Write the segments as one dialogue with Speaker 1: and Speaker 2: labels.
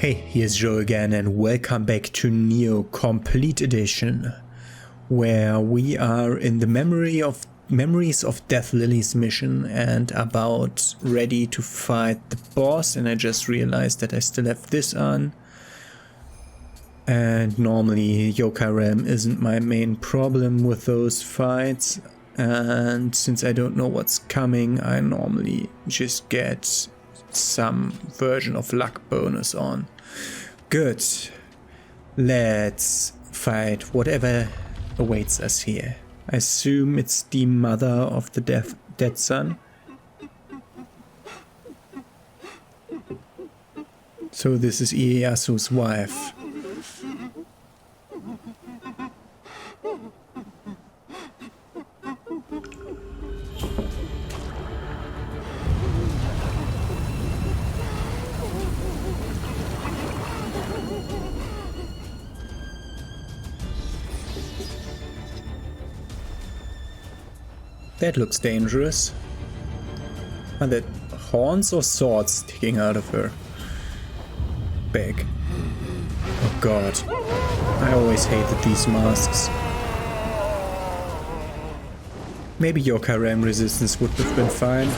Speaker 1: Hey, here's Joe again and welcome back to Nioh Complete Edition, where we are in the Memories of Death Lily's mission and about ready to fight the boss, and I just realized that I still have this on. And normally Yokai Realm isn't my main problem with those fights, and since I don't know what's coming, I normally just get some version of luck bonus on. Good. Let's fight whatever awaits us here. I assume it's the mother of the dead son. So this is Ieyasu's wife. That looks dangerous. Are that horns or swords sticking out of her back? Oh god. I always hated these masks. Maybe Yokai Realm resistance would have been fine.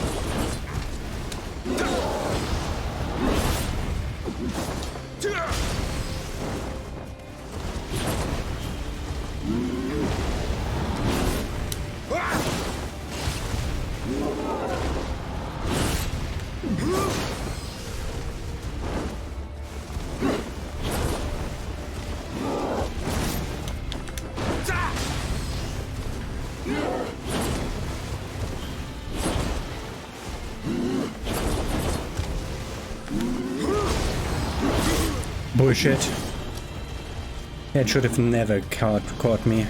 Speaker 1: Bullshit. That should have never caught me.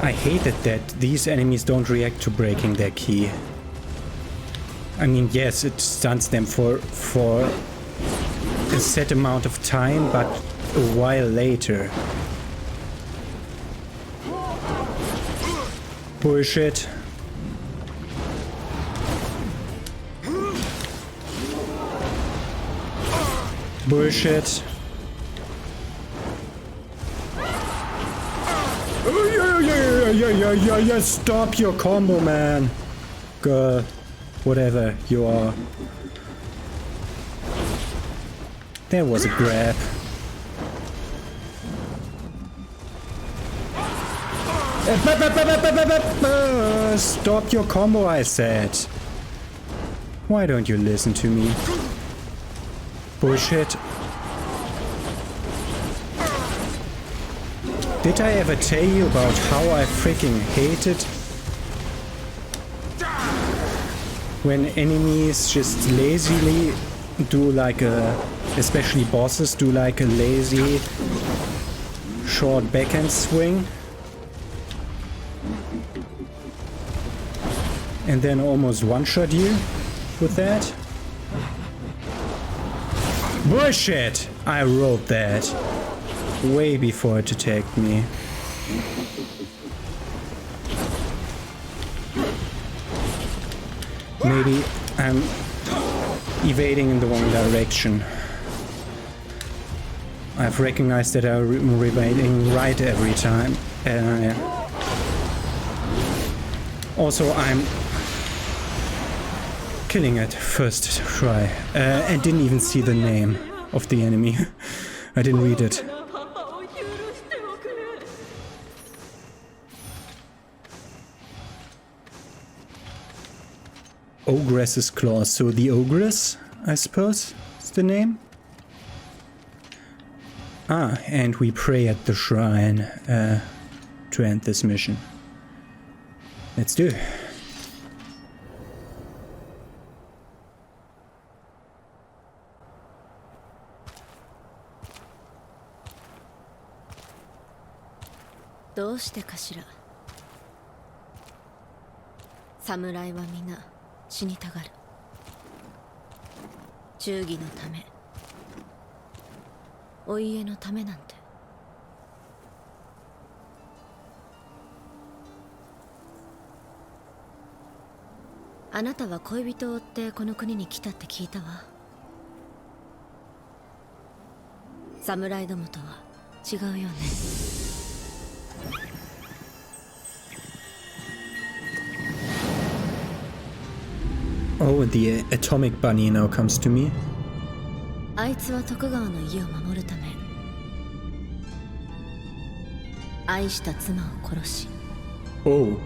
Speaker 1: I hate it that these enemies don't react to breaking their key. I mean, yes, it stuns them for a set amount of time, but a while later. Bullshit. Bullshit. Yeah, stop your combo, man. Girl, whatever you are. There was a grab. Stop your combo, I said. Why don't you listen to me? Bullshit. Did I ever tell you about how I freaking hate it when enemies just lazily do like especially bosses do like a lazy short backhand swing? And then almost one-shot you with that? Bullshit! I rolled that way before it attacked me. Maybe I'm evading in the wrong direction. I've recognized that I'm evading right every time. Also, I'm killing it first try, and didn't even see the name of the enemy. I didn't read it. Ogress's claws. So the Ogress, I suppose, is the name. Ah, and we pray at the shrine to end this mission. Let's do it.
Speaker 2: Why? 侍は皆死にたがる。忠義のため、お家のためなんて。あなたは恋人を追ってこの国に来たって聞いたわ。侍どもとは違うよね。
Speaker 1: Oh, the atomic bunny now comes to me.
Speaker 2: あいつは徳川の家を守るため愛した妻を殺し、
Speaker 1: Oh.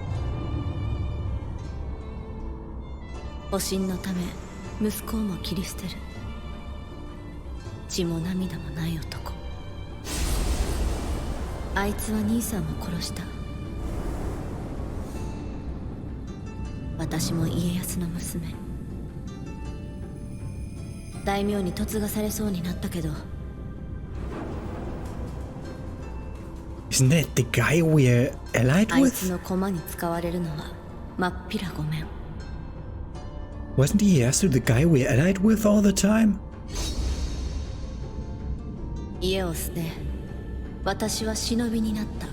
Speaker 2: 保身のため息子をも切り捨てる血も涙もない男。あいつは兄さんを殺した。私も家康の娘。大名に嫁がされそうになったけど。
Speaker 1: Isn't that the guy we're allied
Speaker 2: あいつ
Speaker 1: with?
Speaker 2: の駒に使われるのはまっぴらごめん。
Speaker 1: Wasn't Ieyasu the guy we're allied with all the time?
Speaker 2: 家を捨て私は忍びになった。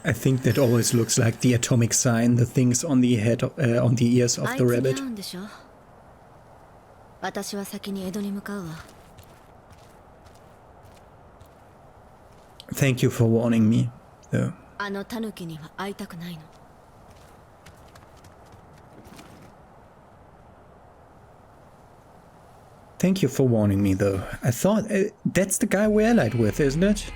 Speaker 1: I think that always looks like the atomic sign, the things on the head, on the ears of
Speaker 2: あい
Speaker 1: the
Speaker 2: つに
Speaker 1: rabbit.
Speaker 2: 会うんでしょ。私は先に江戸に向かうわ。
Speaker 1: Thank you for warning me, though.
Speaker 2: あのタヌキには会いたくないの。
Speaker 1: Thank you for warning me, though. I thought that's the guy we're allied with, isn't it?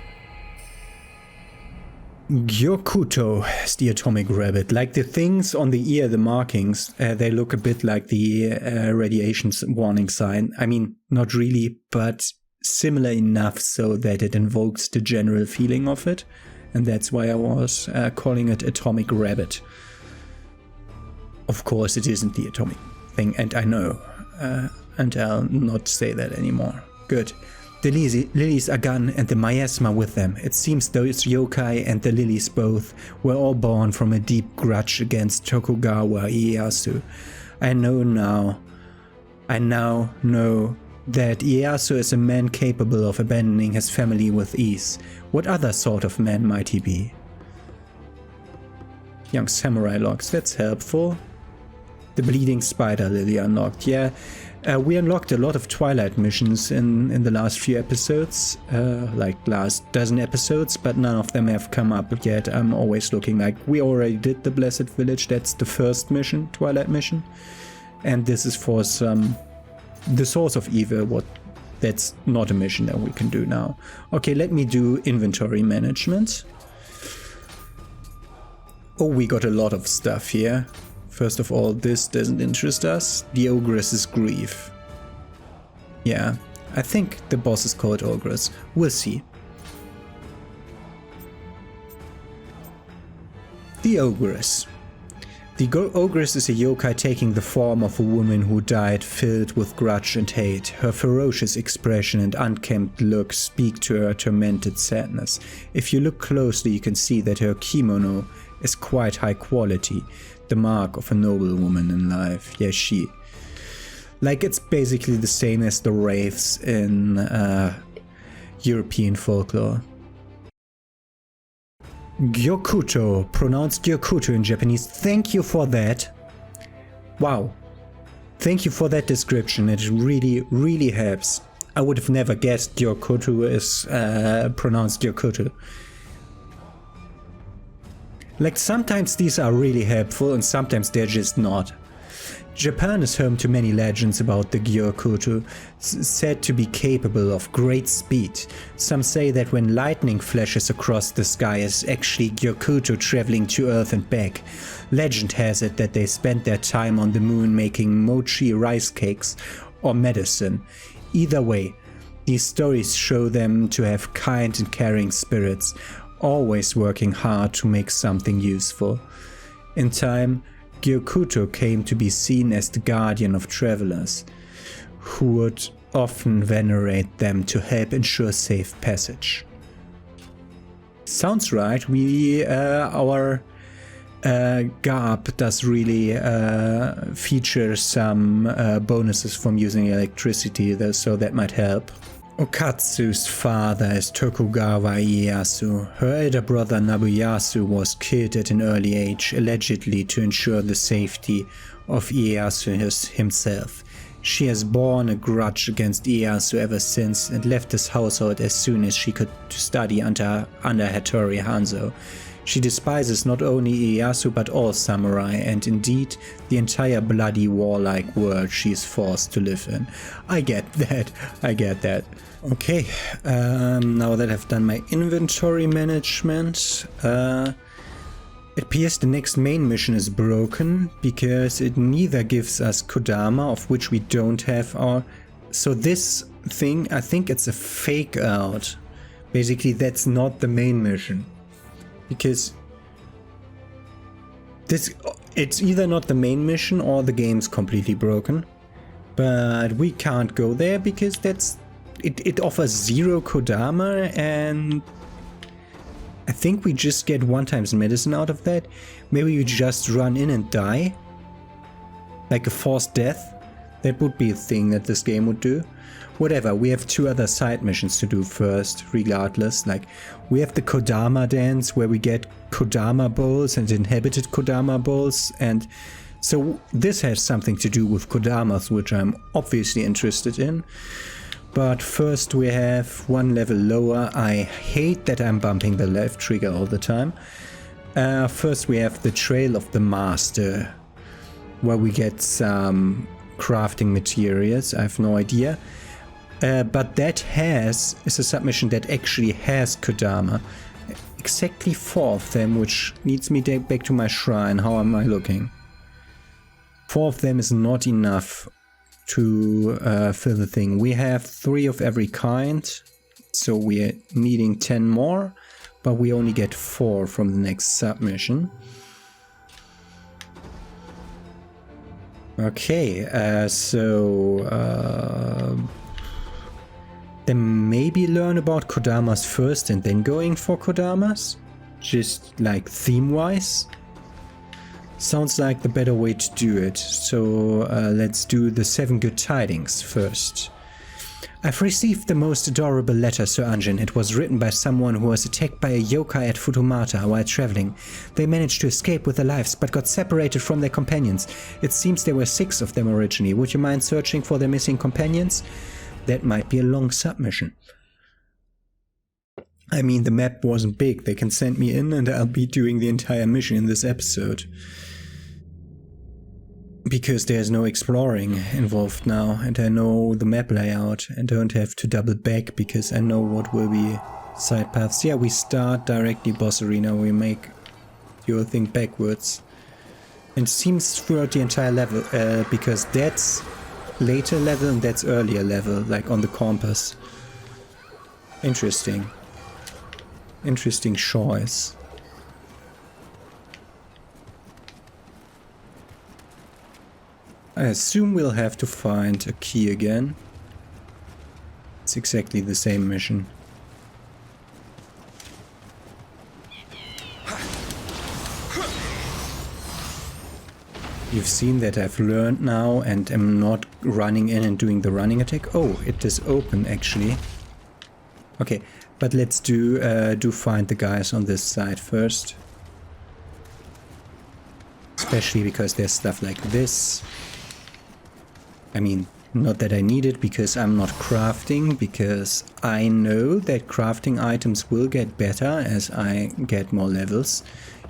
Speaker 1: Gyokuto is the atomic rabbit. Like the things on the ear, the markings, they look a bit like the radiation warning sign. I mean, not really, but similar enough so that it invokes the general feeling of it. And that's why I was calling it atomic rabbit. Of course, it isn't the atomic thing, and I know. And I'll not say that anymore. Good. The lilies are gone and the miasma with them. It seems those yokai and the lilies both were all born from a deep grudge against Tokugawa Ieyasu. I now know that Ieyasu is a man capable of abandoning his family with ease. What other sort of man might he be? Young samurai locks, that's helpful. The bleeding spider lily unlocked, yeah. We unlocked a lot of Twilight missions in the last few episodes, like last dozen episodes, but none of them have come up yet. I'm always looking. Like, we already did the Blessed Village, that's the first mission, Twilight mission. And this is for the Source of Evil, that's not a mission that we can do now. Okay, let me do inventory management. Oh, we got a lot of stuff here. First of all, this doesn't interest us. The Ogress's grief. Yeah, I think the boss is called Ogress. We'll see. The Ogress. The Ogress is a yokai taking the form of a woman who died filled with grudge and hate. Her ferocious expression and unkempt look speak to her tormented sadness. If you look closely, you can see that her kimono is quite high quality. The mark of a noble woman in life. Yeah, she. Like, it's basically the same as the wraiths in European folklore. Gyokuto, pronounced Gyokuto in Japanese. Thank you for that. Wow. Thank you for that description. It really, really helps. I would have never guessed Gyokuto is pronounced Gyokuto. Like, sometimes these are really helpful and sometimes they're just not. Japan is home to many legends about the Gyokuto, said to be capable of great speed. Some say that when lightning flashes across the sky is actually Gyokuto traveling to Earth and back. Legend has it that they spent their time on the moon making mochi rice cakes or medicine. Either way, these stories show them to have kind and caring spirits, always working hard to make something useful. In time, Gyokuto came to be seen as the guardian of travelers, who would often venerate them to help ensure safe passage. Sounds right. Our garb does really feature some bonuses from using electricity, so that might help. Okatsu's father is Tokugawa Ieyasu. Her elder brother Nobuyasu was killed at an early age, allegedly to ensure the safety of Ieyasu himself. She has borne a grudge against Ieyasu ever since and left his household as soon as she could to study under Hattori Hanzo. She despises not only Ieyasu but all samurai and indeed the entire bloody warlike world she is forced to live in. I get that. Okay, now that I've done my inventory management, it appears the next main mission is broken because it neither gives us Kodama, of which we don't have our... So this thing, I think it's a fake out. Basically, that's not the main mission. Because it's either not the main mission or the game's completely broken. But we can't go there because it offers 0 Kodama, and I think we just get 1 times medicine out of that. Maybe you just run in and die. Like a forced death. That would be a thing that this game would do. Whatever, we have 2 other side missions to do first, regardless. Like, we have the Kodama dance where we get Kodama bowls and inhabited Kodama bowls, and so this has something to do with Kodamas, which I'm obviously interested in. But first we have 1 level lower. I hate that I'm bumping the left trigger all the time. First we have the Trail of the Master, where we get some crafting materials. I have no idea. But that is a submission that actually has Kodama. Exactly 4 of them, which leads me back to my shrine. How am I looking? 4 of them is not enough to fill the thing. We have 3 of every kind, so we're needing 10 more, but we only get 4 from the next submission. Okay, then maybe learn about Kodamas first and then going for Kodamas? Just like theme-wise? Sounds like the better way to do it. So let's do the 7 good tidings first. I've received the most adorable letter, Sir Anjin. It was written by someone who was attacked by a yokai at Futomata while traveling. They managed to escape with their lives, but got separated from their companions. It seems there were 6 of them originally. Would you mind searching for their missing companions? That might be a long submission. I mean, the map wasn't big. They can send me in and I'll be doing the entire mission in this episode. Because there's no exploring involved now, and I know the map layout and don't have to double back because I know what will be side paths. Yeah, we start directly boss arena, we make your thing backwards. And it seems throughout the entire level, because that's later level and that's earlier level, like on the compass. Interesting. Interesting choice. I assume we'll have to find a key again. It's exactly the same mission. You've seen that I've learned now and am not running in and doing the running attack. Oh, it is open actually. Okay, but let's do find the guys on this side first. Especially because there's stuff like this. I mean, not that I need it because I'm not crafting, because I know that crafting items will get better as I get more levels.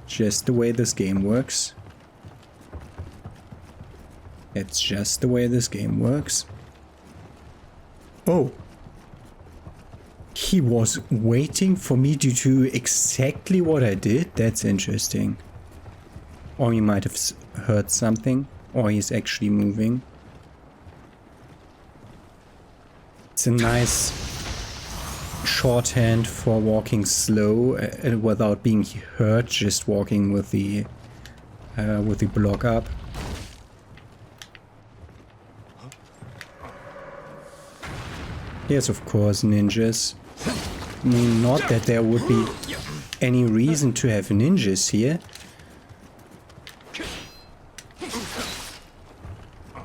Speaker 1: Just the way this game works. It's just the way this game works. Oh! He was waiting for me to do exactly what I did? That's interesting. Or he might have heard something, or he's actually moving. It's a nice shorthand for walking slow without being hurt, just walking with the block up. Yes, of course, ninjas. I mean, not that there would be any reason to have ninjas here.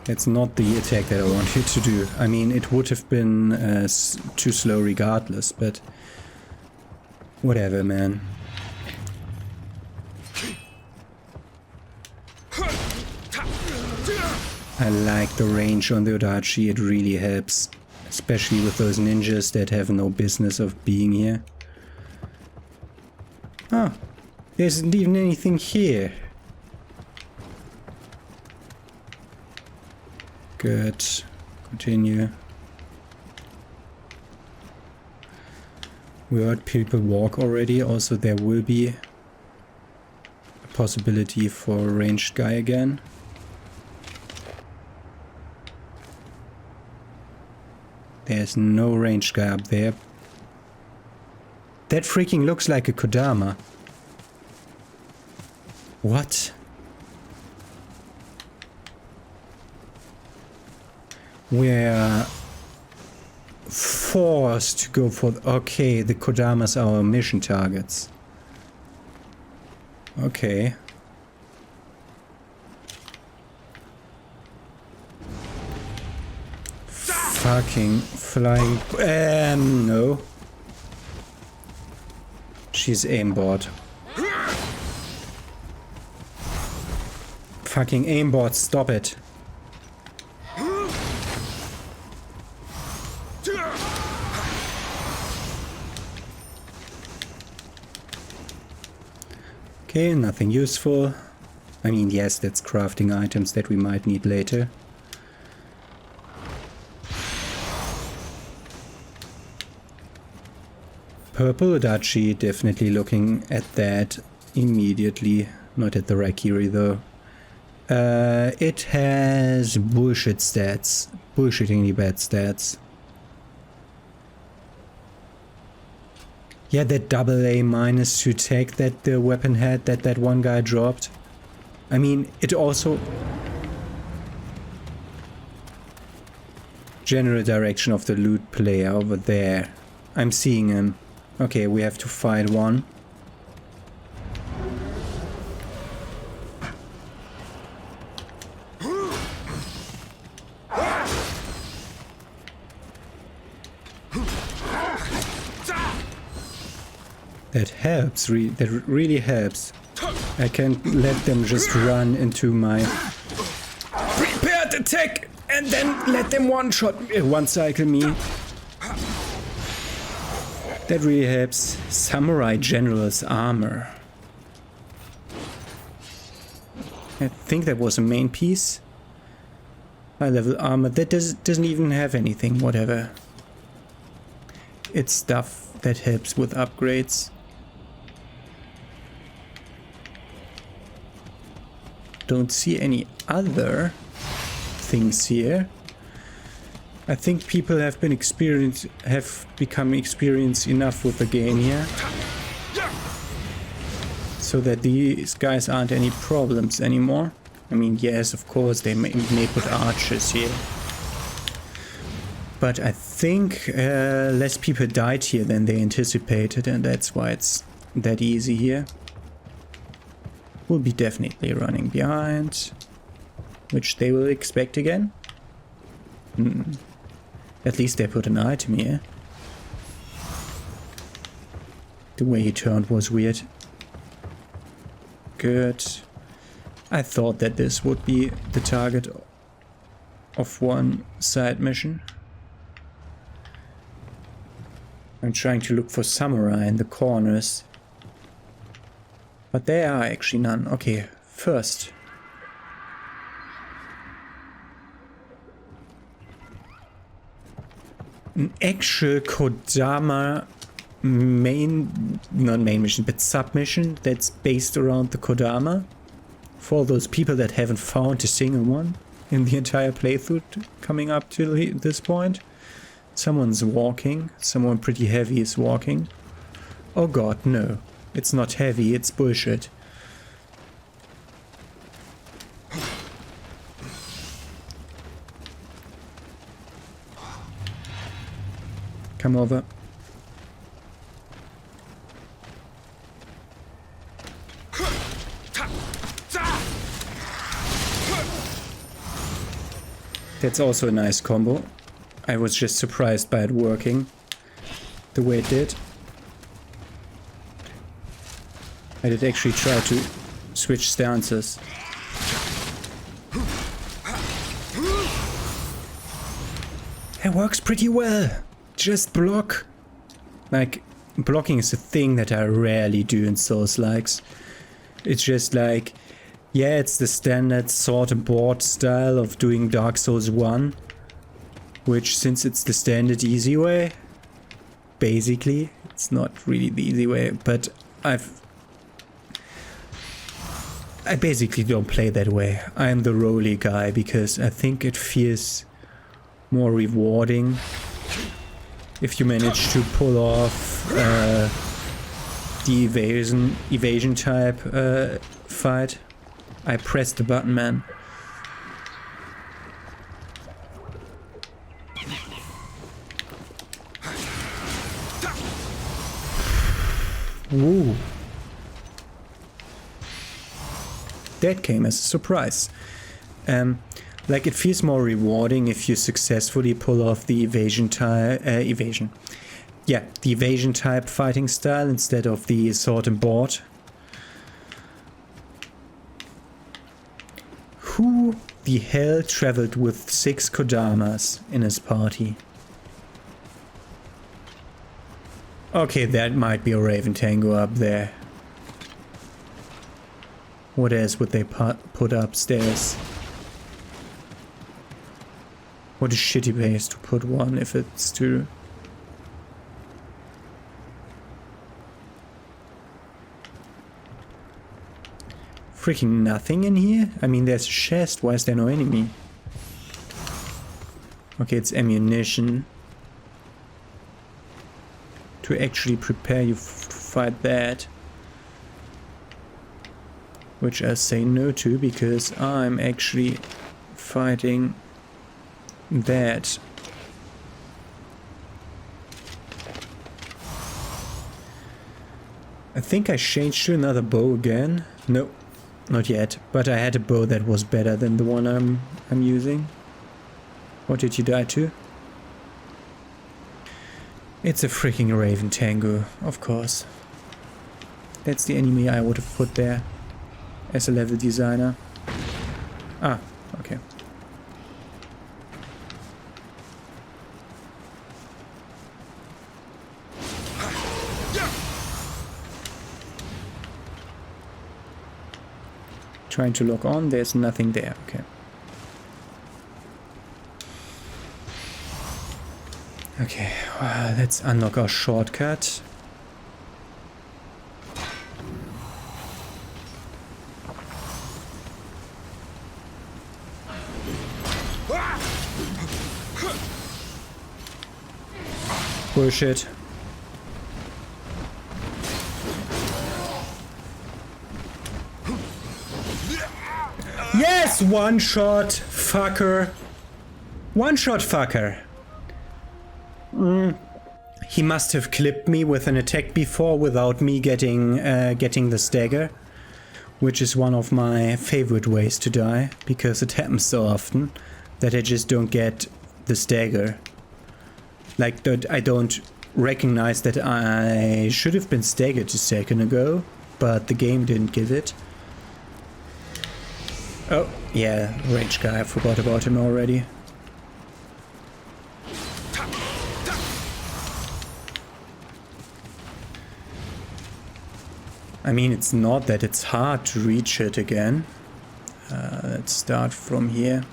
Speaker 1: That's not the attack that I wanted to do. I mean, it would have been too slow regardless, but whatever, man. I like the range on the Odachi, it really helps. Especially with those ninjas that have no business of being here. Oh, there isn't even anything here. Good. Continue. We heard people walk already, also there will be a possibility for a ranged guy again. There's no ranged guy up there. That freaking looks like a Kodama. What? We're forced to go for... Okay, the Kodamas are our mission targets. Okay. Fucking flying... no. She's aimbot. Fucking aimbot, stop it. Okay, nothing useful. I mean, yes, that's crafting items that we might need later. Purple Odachi, definitely looking at that immediately. Not at the Raikiri though. It has bullshit stats. Bullshittingly bad stats. Yeah, that double A minus to take that the weapon had that one guy dropped. I mean, it also... General direction of the loot player over there. I'm seeing him. Okay, we have to fight one. That helps, that really helps. I can't let them just run into my prepared attack and then let them one-cycle me. That really helps. Samurai General's armor. I think that was a main piece. High-level armor. That doesn't even have anything, whatever. It's stuff that helps with upgrades. Don't see any other things here. I think people have become experienced enough with the game here, so that these guys aren't any problems anymore. I mean, yes, of course, they may put archers here. But I think less people died here than they anticipated, and that's why it's that easy here. We'll be definitely running behind, which they will expect again. At least they put an item here. The way he turned was weird. Good. I thought that this would be the target of one side mission. I'm trying to look for samurai in the corners. But there are actually none. Okay, first. An actual Kodama not main mission, but submission that's based around the Kodama. For those people that haven't found a single one in the entire playthrough coming up to this point. Someone's walking. Someone pretty heavy is walking. Oh god, no. It's not heavy, it's bullshit. Come over. That's also a nice combo. I was just surprised by it working the way it did. I did actually try to switch stances. It works pretty well. Just block. Like, blocking is a thing that I rarely do in Souls-likes. It's just like, yeah, it's the standard sword and board style of doing Dark Souls 1. Which, since it's the standard easy way, basically, it's not really the easy way, but I basically don't play that way. I'm the rolly guy because I think it feels more rewarding if you manage to pull off the evasion type fight. I pressed the button, man. Woo. That came as a surprise. Like, it feels more rewarding if you successfully pull off the evasion type fighting style instead of the sword and board. Who the hell traveled with 6 Kodamas in his party? Okay, that might be a Raven Tango up there. What else would they put upstairs? What a shitty place to put one if it's too... Freaking nothing in here? I mean, there's a chest. Why is there no enemy? Okay, it's ammunition. To actually prepare you to fight that. Which I say no to because I'm actually fighting that. I think I changed to another bow again. No, not yet. But I had a bow that was better than the one I'm using. What did you die to? It's a freaking Raven Tango, of course. That's the enemy I would have put there as a level designer. Ah, okay. Trying to lock on, there's nothing there, okay. Okay, let's unlock our shortcut. Bullshit. Yes, one shot, fucker. One shot, fucker. He must have clipped me with an attack before without me getting the stagger, which is one of my favorite ways to die, because it happens so often that I just don't get the stagger. Like, that I don't recognize that I should have been staggered a second ago, but the game didn't give it. Oh, yeah, rage guy, I forgot about him already. I mean, it's not that it's hard to reach it again. Let's start from here.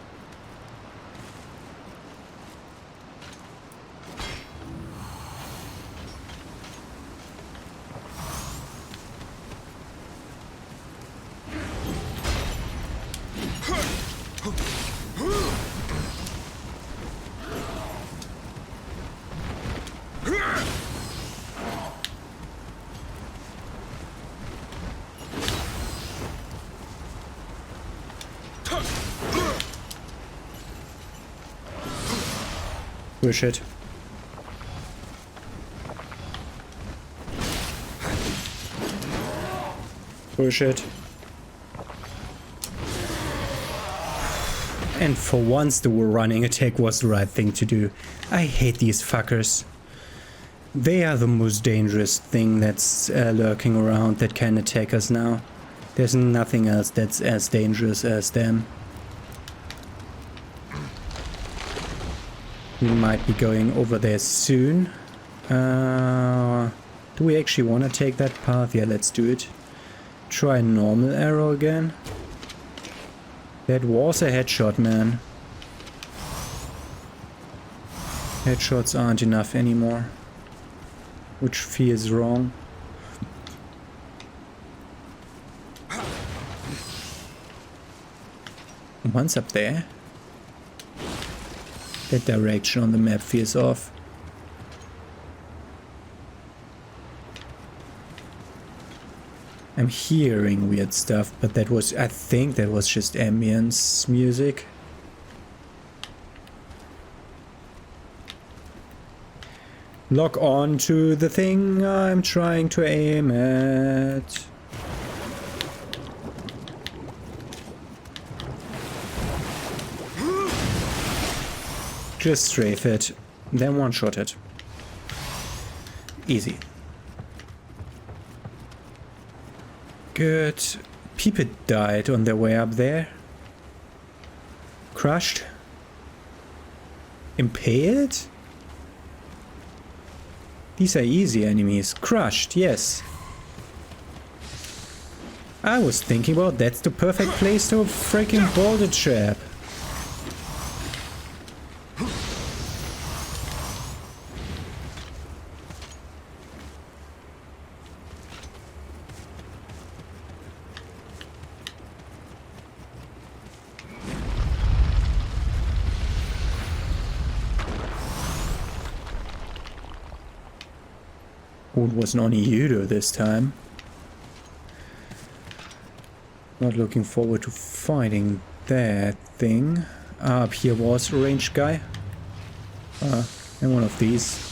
Speaker 1: Bullshit. Bullshit. And for once the running attack was the right thing to do. I hate these fuckers. They are the most dangerous thing that's lurking around that can attack us now. There's nothing else that's as dangerous as them. We might be going over there soon. Do we actually want to take that path? Yeah, let's do it. Try normal arrow again. That was a headshot, man. Headshots aren't enough anymore. Which feels wrong. One's up there. That direction on the map feels off. I'm hearing weird stuff, but that was, I think that was just ambience music. Lock on to the thing I'm trying to aim at. Just strafe it, then one-shot it. Easy. Good. People died on their way up there. Crushed. Impaled? These are easy enemies. Crushed, yes. I was thinking about that's the perfect place to freaking ball the trap. Oh, it was Nioh this time. Not looking forward to fighting that thing. Up here was a ranged guy. And one of these.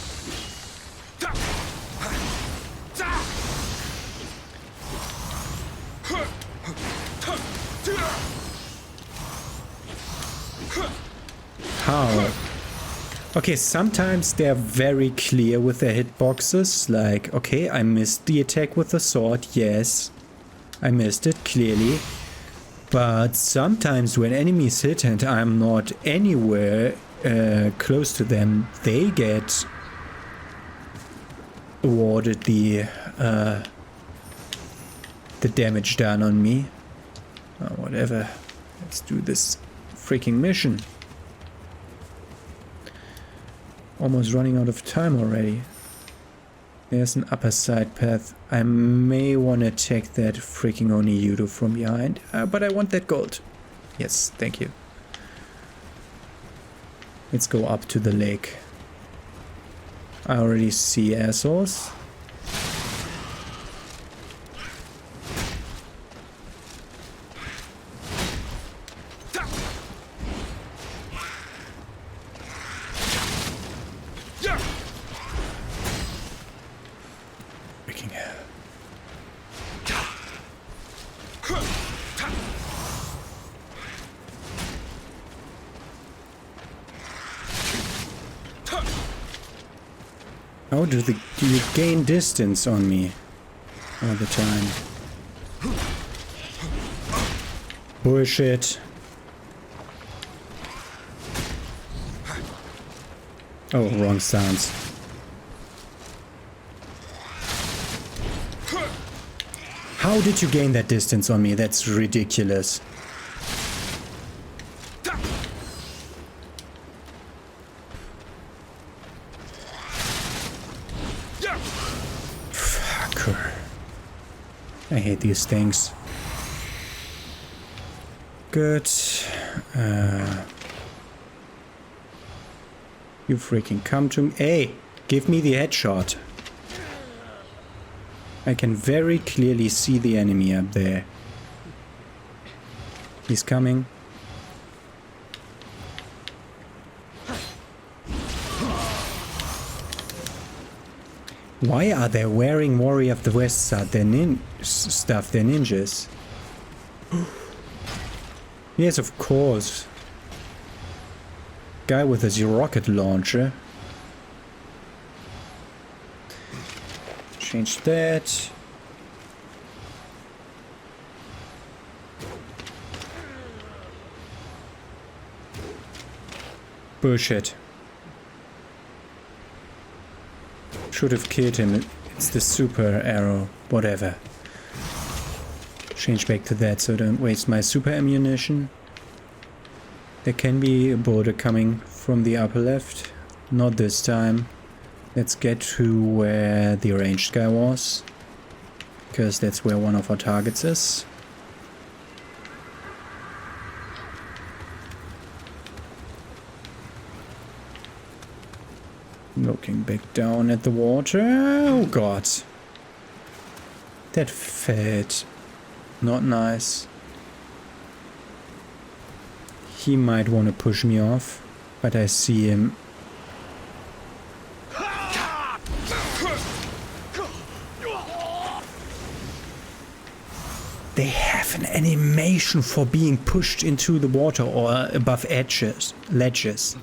Speaker 1: How? Okay, sometimes they're very clear with their hitboxes, like, okay, I missed the attack with the sword, yes, I missed it, clearly, but sometimes when enemies hit and I'm not anywhere close to them, they get awarded the damage done on me. Whatever, let's do this freaking mission. Almost running out of time already. There's an upper side path. I may want to take that freaking Nioh from behind, but I want that gold. Yes, thank you. Let's go up to the lake. I already see assholes. How do you gain distance on me all the time? Bullshit. Oh, wrong stance. How did you gain that distance on me? That's ridiculous. I hate these things. Good. You freaking come to me. Hey, give me the headshot. I can very clearly see the enemy up there. He's coming. Why are they wearing Warrior of the West stuff? They're ninjas. Yes, of course. guy with his rocket launcher. Change that. Bullshit. Should have killed him. It's the super arrow. Whatever. Change back to that so I don't waste my super ammunition. There can be a boulder coming from the upper left. Not this time. Let's get to where the ranged guy was. Because that's where one of our targets is. Looking back down at the water. Oh god. That felt not nice. He might want to push me off, but I see him. They have an animation for being pushed into the water or above ledges.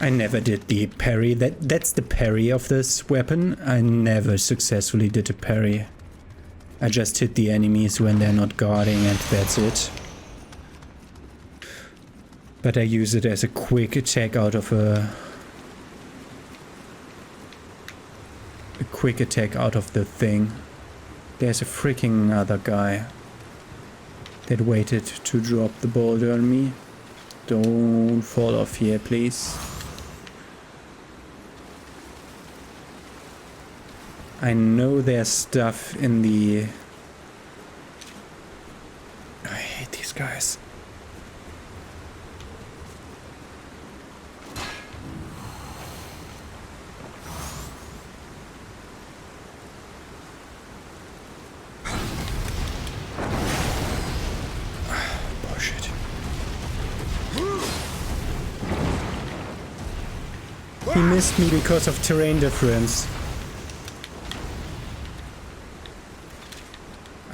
Speaker 1: I never did the parry. That's the parry of this weapon. I never successfully did a parry. I just hit the enemies when they're not guarding and that's it. But I use it as a quick attack out of a quick attack out of the thing. There's a freaking other guy that waited to drop the boulder on me. Don't fall off here, please. I know there's stuff in the... I hate these guys. Bullshit. He missed me because of terrain difference.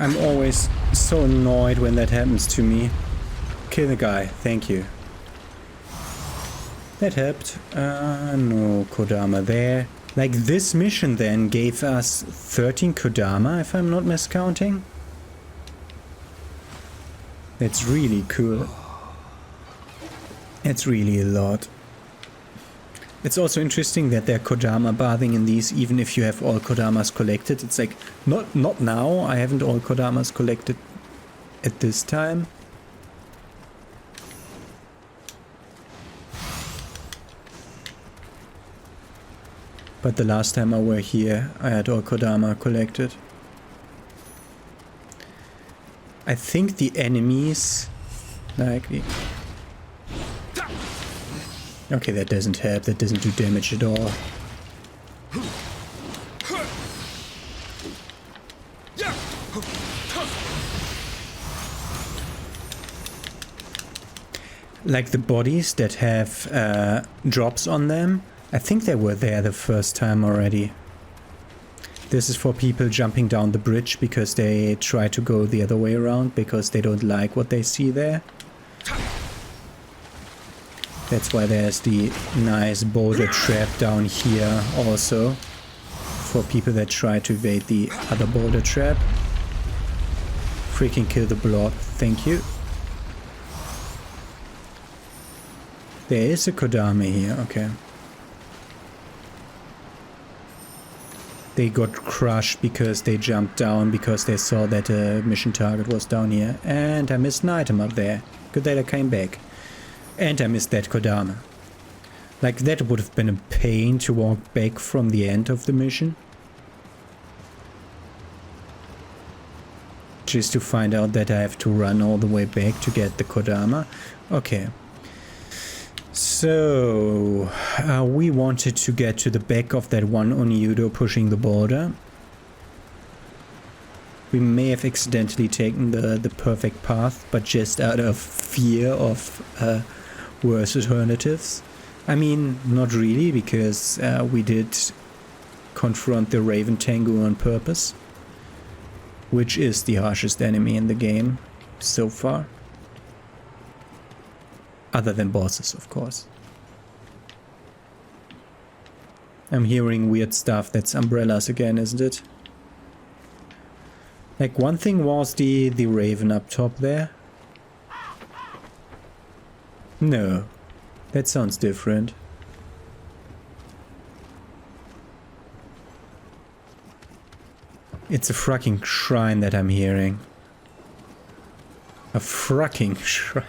Speaker 1: I'm always so annoyed when that happens to me. Kill the guy, thank you. That helped. No Kodama there. Like this mission then gave us 13 Kodama, if I'm not miscounting. That's really cool. It's really a lot. It's also interesting that there are Kodama bathing in these, even if you have all Kodamas collected. It's like, not now, I haven't all Kodamas collected at this time. But the last time I were here, I had all Kodama collected. I think the enemies, like the... Okay, that doesn't help, that doesn't do damage at all. Like the bodies that have drops on them, I think they were there the first time already. This is for people jumping down the bridge because they try to go the other way around because they don't like what they see there. That's why there's the nice boulder trap down here also, for people that try to evade the other boulder trap. Freaking kill the blob, thank you. There is a Kodama here, okay. They got crushed because they jumped down because they saw that a mission target was down here. And I missed an item up there. Good that I came back. And I missed that Kodama. Like, that would have been a pain to walk back from the end of the mission. Just to find out that I have to run all the way back to get the Kodama. Okay. So, we wanted to get to the back of that one Oniudo pushing the boulder. We may have accidentally taken the perfect path, but just out of fear of worse alternatives. I mean, not really, because we did confront the Raven Tengu on purpose, which is the harshest enemy in the game so far. Other than bosses, of course. I'm hearing weird stuff. That's umbrellas again, isn't it? Like, one thing was the Raven up top there. No, that sounds different. It's a fucking shrine that I'm hearing. A fucking shrine.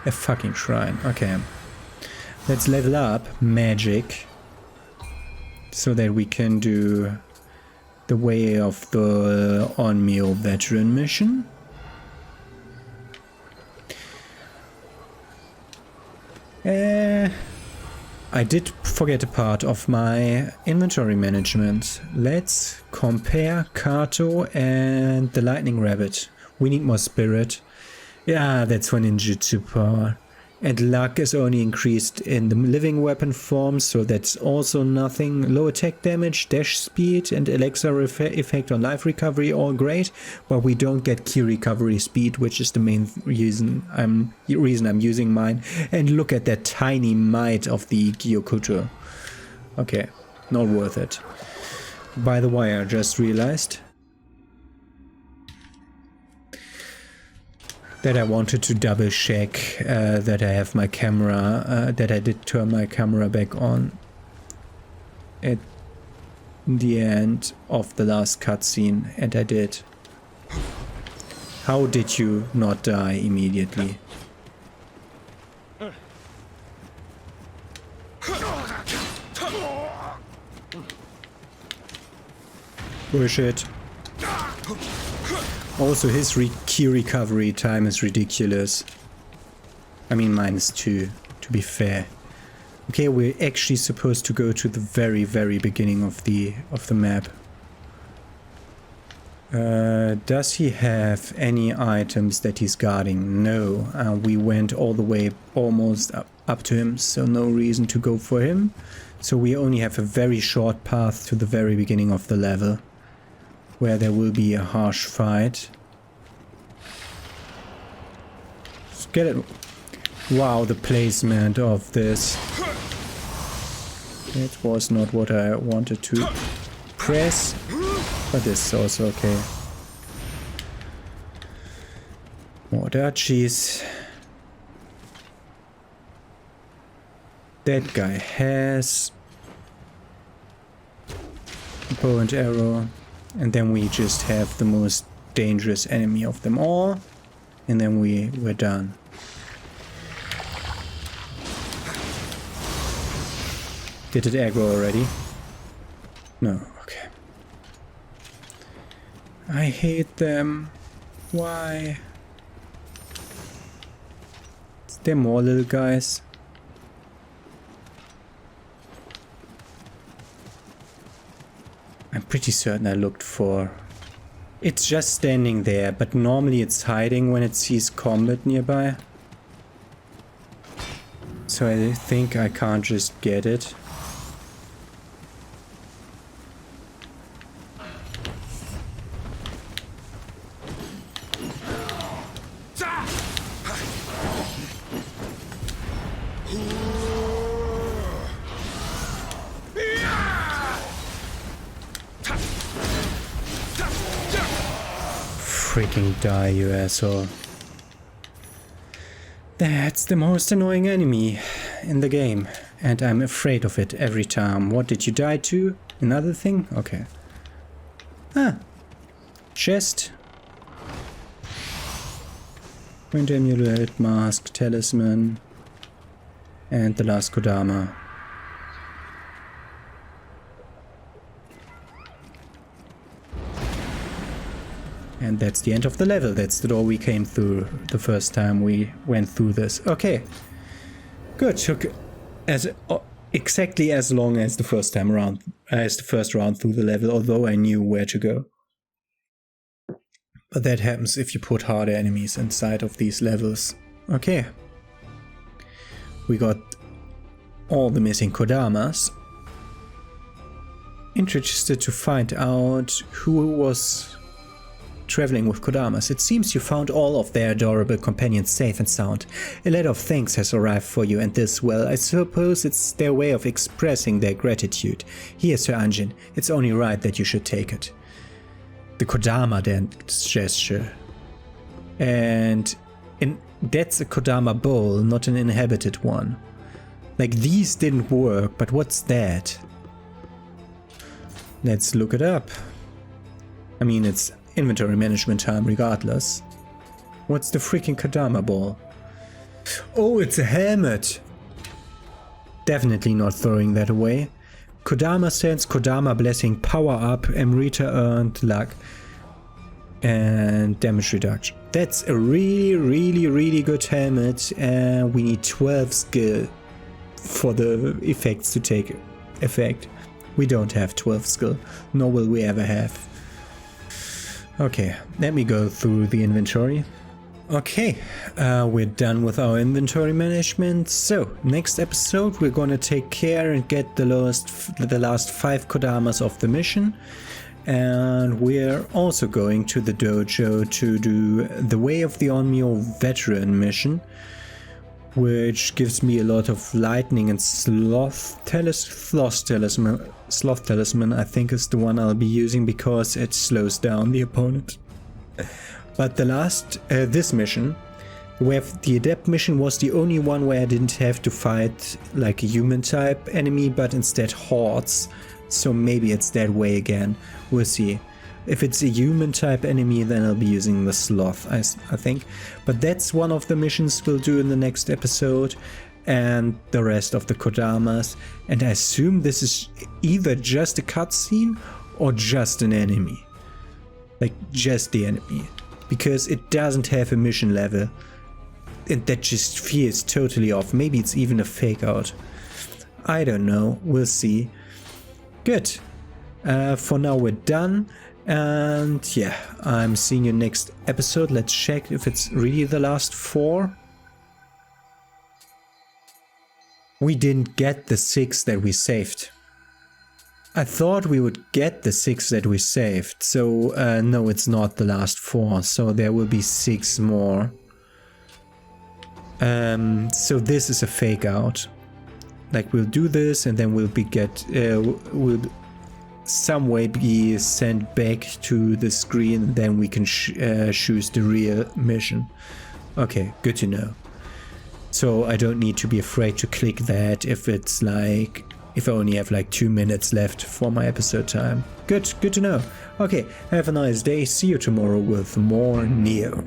Speaker 1: A fucking shrine. Okay. Let's level up magic so that we can do the Way of the Onmyo veteran mission. I did forget a part of my inventory management. Let's compare Kato and the Lightning Rabbit. We need more spirit. Yeah, that's for ninjutsu power. And luck is only increased in the living weapon form, so that's also nothing. Low attack damage, dash speed, and elixir effect on life recovery, all great. But we don't get key recovery speed, which is the main reason I'm using mine. And look at that tiny might of the Gyokuto. Okay, not worth it. By the way, I just realized that I wanted to double check that I have my camera, that I did turn my camera back on at the end of the last cutscene, and I did. How did you not die immediately? Bullshit. Also, his key recovery time is ridiculous. I mean, -2, to be fair. Okay, we're actually supposed to go to the very, very beginning of the map. Does he have any items that he's guarding? No. We went all the way almost up to him, so no reason to go for him. So we only have a very short path to the very beginning of the level, where there will be a harsh fight. Let's get it. Wow, the placement of this. It was not what I wanted to press, but this is also okay. More duchies. That guy has a bow and arrow. And then we just have the most dangerous enemy of them all. And then we're done. Did it aggro already? No, okay. I hate them. Why? Is there more little guys? I'm pretty certain I looked for... It's just standing there, but normally it's hiding when it sees combat nearby. So I think I can't just get it. Freaking die, you asshole. That's the most annoying enemy in the game, and I'm afraid of it every time. What did you die to? Another thing? Okay. Ah. Chest. Winter amulet, mask, talisman, and the last Kodama. And that's the end of the level. That's the door we came through the first time we went through this. Okay. Good. Took exactly as long as the first time around, as the first round through the level, although I knew where to go. But that happens if you put harder enemies inside of these levels. Okay. We got all the missing Kodamas. Interested to find out who was traveling with Kodamas. It seems you found all of their adorable companions safe and sound. A letter of thanks has arrived for you, and this, well, I suppose it's their way of expressing their gratitude. Here, Sir Anjin. It's only right that you should take it. The Kodama gesture. And that's a Kodama bowl, not an inhabited one. Like, these didn't work, but what's that? Let's look it up. I mean, it's inventory management time regardless. What's the freaking Kodama ball? Oh, it's a helmet! Definitely not throwing that away. Kodama sends Kodama blessing, power up, Amrita earned luck, and damage reduction. That's a really good helmet, and we need 12 skill for the effects to take effect. We don't have 12 skill, nor will we ever have. Okay, let me go through the inventory. Okay, we're done with our inventory management. So, next episode we're gonna take care and get the last 5 Kodamas of the mission. And we're also going to the dojo to do the Way of the Onmyo veteran mission, which gives me a lot of lightning and sloth talisman. Sloth talisman, I think, is the one I'll be using because it slows down the opponent. But the last, this mission, where the adept mission was the only one where I didn't have to fight like a human type enemy, but instead hordes. So maybe it's that way again. We'll see. If it's a human type enemy, then I'll be using the sloth, I think. But that's one of the missions we'll do in the next episode, and the rest of the Kodamas. And I assume this is either just a cutscene or just an enemy. Like, just the enemy. Because it doesn't have a mission level. And that just feels totally off. Maybe it's even a fake out. I don't know. We'll see. Good. For now we're done. And yeah, I'm seeing you next episode. Let's check if it's really the last 4. We didn't get the 6 that we saved. I thought we would get the 6 that we saved. So no, it's not the last 4. So there will be 6 more. So this is a fake out. Like, we'll do this and then we'll some way be sent back to the screen, then we can choose the real mission. Okay, good to know. So I don't need to be afraid to click that if it's like, if I only have like 2 minutes left for my episode time. Good to know. Okay, have a nice day. See you tomorrow with more Nioh.